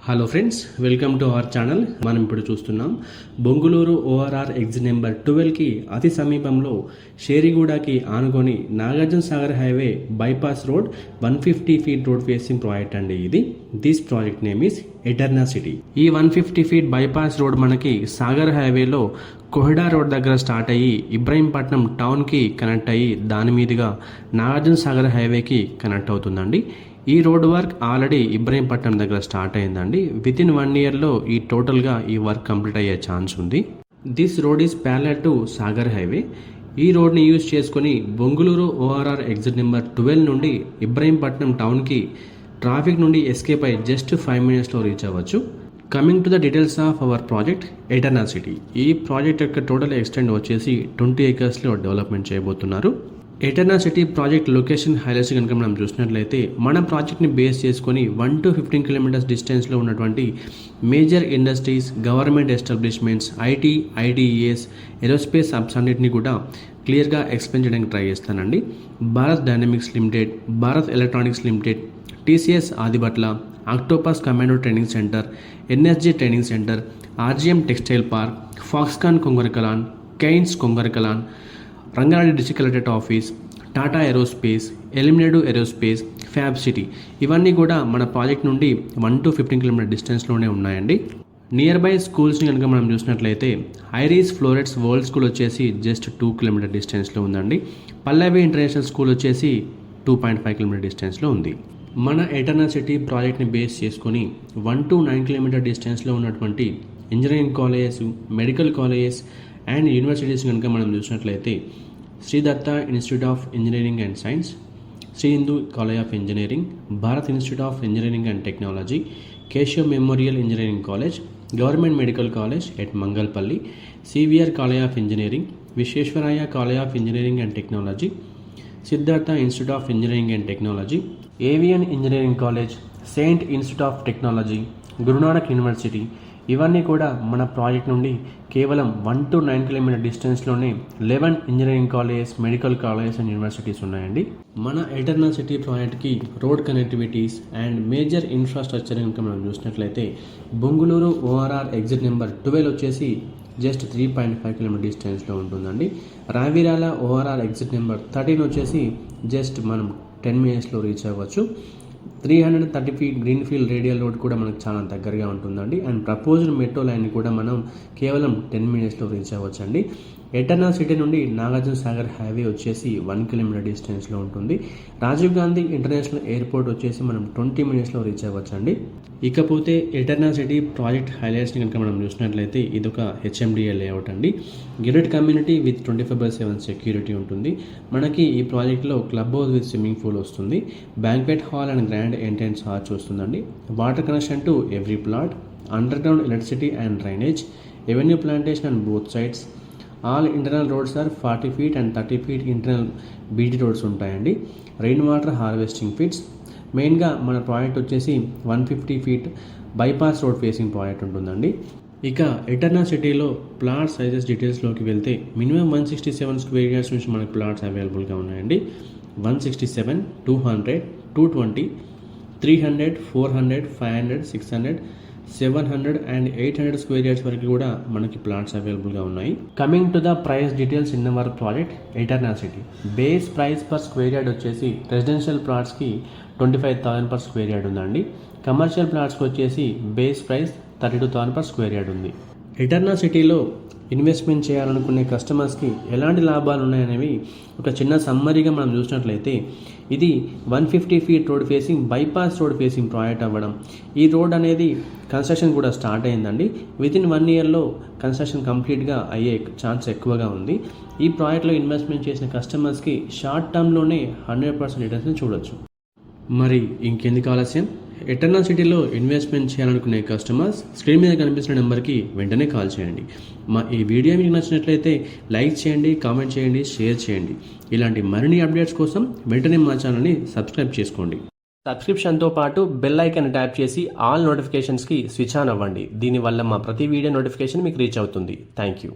Hello friends, welcome to our channel. మనం ఇప్పుడు చూస్తున్నాం బొంగుళూరు ఓఆర్ఆర్ ఎగ్జిట్ నెంబర్ 12కి అతి సమీపంలో షేరిగూడకి ఆనుకొని Nagarjuna Sagar highway bypass road 150 feet road facing project అండి ఇది. This project name is ఎటర్నా city. ఈ 150 ఫీట్ బైపాస్ రోడ్ మనకి సాగర్ హైవేలో కోహెడా రోడ్ దగ్గర స్టార్ట్ అయ్యి ఇబ్రహీంపట్నం టౌన్కి కనెక్ట్ అయ్యి దాని మీదుగా నాగార్జున సాగర్ హైవేకి కనెక్ట్ అవుతుందండి. ఈ రోడ్ వర్క్ ఆల్రెడీ ఇబ్రహీంపట్నం దగ్గర స్టార్ట్ అయిందండి. విత్ ఇన్ 1 ఇయర్లో ఈ టోటల్గా ఈ వర్క్ కంప్లీట్ అయ్యే ఛాన్స్ ఉంది. This road is parallel to Sagar highway. ఈ రోడ్ని యూజ్ చేసుకొని బొంగుళూరు ఓఆర్ఆర్ ఎగ్జిట్ నెంబర్ 12 నుండి ఇబ్రహీంపట్నం టౌన్కి ట్రాఫిక్ నుండి ఎస్కేప్ అయ్యి జస్ట్ 5 మినిట్స్లో రీచ్ అవ్వచ్చు. Coming to the details of our project ఎటర్నా city. ఈ ప్రాజెక్ట్ యొక్క టోటల్ ఎక్స్టెండ్ వచ్చేసి 20 ఏకర్స్లో డెవలప్మెంట్ చేయబోతున్నారు. ఎటర్నా సిటీ ప్రాజెక్ట్ లొకేషన్ హైలైట్స్ కనుక మనం చూసినట్లయితే మన ప్రాజెక్ట్ని బేస్ చేసుకొని 1 to 15 కిలోమీటర్స్ డిస్టెన్స్లో ఉన్నటువంటి major industries, government establishments, IT, IDES, aerospace hubs అన్నింటినీ కూడా క్లియర్గా ఎక్స్ప్లెయిన్ చేయడానికి ట్రై చేస్తానండి. Bharat dynamics limited, Bharat electronics limited, TCS Adibatla, octopus commando training centre, NSG training centre, RGM textile park, Foxconn Kongarakalan, Kaynes Kongarakalan, Rangareddy district collectorate office, Tata aerospace, Elimineedu aerospace, fab city ఇవన్నీ కూడా మన project నుండి 1 to 15 kilometre డిస్టెన్స్లోనే ఉన్నాయండి. నియర్ బై స్కూల్స్ని కనుక మనం చూసినట్లయితే ఐరీస్ ఫ్లోరెట్స్ వరల్డ్ స్కూల్ వచ్చేసి జస్ట్ 2 కిలోమీటర్ డిస్టెన్స్లో ఉందండి. పల్లవి ఇంటర్నేషనల్ స్కూల్ వచ్చేసి 2.5 కిలోమీటర్ డిస్టెన్స్లో ఉంది. మన ఎటర్నా సిటీ ప్రాజెక్ట్ని బేస్ చేసుకొని 1 to 9 కిలోమీటర్ డిస్టెన్స్లో ఉన్నటువంటి engineering colleges, medical colleges and universities కనుక మనం చూసినట్లయితే శ్రీ దత్త institute of engineering and science, Shri Hindu college of engineering, Bharat institute of engineering and technology, Keshav memorial engineering college, government medical college at Mangalpalli, CVR college of engineering, Visvesvaraya college of engineering and technology, Siddhartha institute of engineering and technology, avian engineering college, Saint institute of technology, Guru Nanak university ఇవన్నీ కూడా మన project నుండి కేవలం 1 to 9 kilometre డిస్టెన్స్లోనే 11 engineering colleges, medical colleges and universities ఉన్నాయండి. మన Eterna city ప్రాజెక్ట్కి road connectivities and major infrastructure కనుక మనం చూసినట్లయితే బొంగుళూరు ఓఆర్ఆర్ ఎగ్జిట్ నెంబర్ 12 వచ్చేసి జస్ట్ 3.5 కిలోమీటర్ డిస్టెన్స్లో ఉంటుందండి. రావిరాల ఓఆర్ఆర్ ఎగ్జిట్ నెంబర్ 13 వచ్చేసి జస్ట్ మనం 10 మినిట్స్లో రీచ్ అవ్వచ్చు. 330 feet green field radial road కూడా మనకు చాలా దగ్గరగా ఉంటుందండి. అండ్ ప్రపోజ్డ్ మెట్రో లైన్ కూడా మనం కేవలం 10 మినిట్స్లో రీచ్ అవ్వచ్చండి. ఎటర్నా సిటీ నుండి నాగార్జున సాగర్ హైవే వచ్చేసి 1 కిలోమీటర్ డిస్టెన్స్లో ఉంటుంది. రాజీవ్ గాంధీ ఇంటర్నేషనల్ ఎయిర్పోర్ట్ వచ్చేసి మనం 20 మినిట్స్లో రీచ్ అవ్వచ్చండి. ఇకపోతే ఎటర్నా సిటీ ప్రాజెక్ట్ హైలైట్స్ని కనుక మనం చూసినట్లయితే ఇదొక హెచ్ఎండిఏ లేఅవుట్ అండి. గేటెడ్ కమ్యూనిటీ విత్ 24/7 సెక్యూరిటీ ఉంటుంది. మనకి ఈ ప్రాజెక్ట్లో club house with swimming pool వస్తుంది. Banquet hall and grand entrance arch వస్తుందండి. Water connection to every plot, underground electricity and drainage, avenue plantation and both sides. All internal roads are 40 feet and 30 feet internal BT roads ఉంటాయండి. Rain water harvesting pits. మెయిన్గా మన project వచ్చేసి 150 feet bypass road facing project ఉంటుందండి. ఇక ఎటర్నా సిటీలో plot sizes డీటెయిల్స్లోకి వెళ్తే minimum 167 square yards నుంచి మనకు ప్లాట్స్ అవైలబుల్గా ఉన్నాయండి. 167, 200, 220, 300, 400, 500, 600, 700 అండ్ 800 స్క్వేర్ యార్డ్స్ వరకు కూడా మనకి ప్లాట్స్ అవైలబుల్గా ఉన్నాయి. Coming to the price details in our project ఎటర్నా city. Base price per square yard వచ్చేసి రెసిడెన్షియల్ ప్లాట్స్కి 25,000 పర్ స్క్వేర్ యార్డ్ ఉందండి. కమర్షియల్ ప్లాట్స్కి వచ్చేసి base price 32,000 per square yard ఉంది. ఎటర్నా సిటీలో ఇన్వెస్ట్మెంట్ చేయాలనుకునే కస్టమర్స్కి ఎలాంటి లాభాలు ఉన్నాయనేవి ఒక చిన్న సమ్మరీగా మనం చూసినట్లయితే ఇది 150 feet road facing bypass road facing project అవ్వడం. ఈ రోడ్ అనేది కన్స్ట్రక్షన్ కూడా స్టార్ట్ అయిందండి. విత్ ఇన్ 1 ఇయర్లో కన్స్ట్రక్షన్ కంప్లీట్గా అయ్యే ఛాన్స్ ఎక్కువగా ఉంది. ఈ ప్రాజెక్ట్లో ఇన్వెస్ట్మెంట్ చేసిన కస్టమర్స్కి షార్ట్ టర్మ్లోనే 100% రిటర్న్స్ని చూడొచ్చు. మరి ఇంకెందుకు ఆలస్యం? ఎటర్నా సిటీలో ఇన్వెస్ట్మెంట్ చేయాలనుకునే కస్టమర్స్ స్క్రీన్ మీద కనిపిస్తున్న నెంబర్కి వెంటనే కాల్ చేయండి. మా ఈ వీడియో మీకు నచ్చినట్లయితే లైక్ చేయండి, కామెంట్ చేయండి, షేర్ చేయండి. ఇలాంటి మరిన్ని అప్డేట్స్ కోసం వెంటనే మా ఛానల్ని సబ్స్క్రైబ్ చేసుకోండి. సబ్స్క్రిప్షన్తో పాటు బెల్ ఐకాన్ ట్యాప్ చేసి ఆల్ నోటిఫికేషన్స్కి స్విచ్ ఆన్ అవ్వండి. దీనివల్ల మా ప్రతి వీడియో నోటిఫికేషన్ మీకు రీచ్ అవుతుంది. Thank you.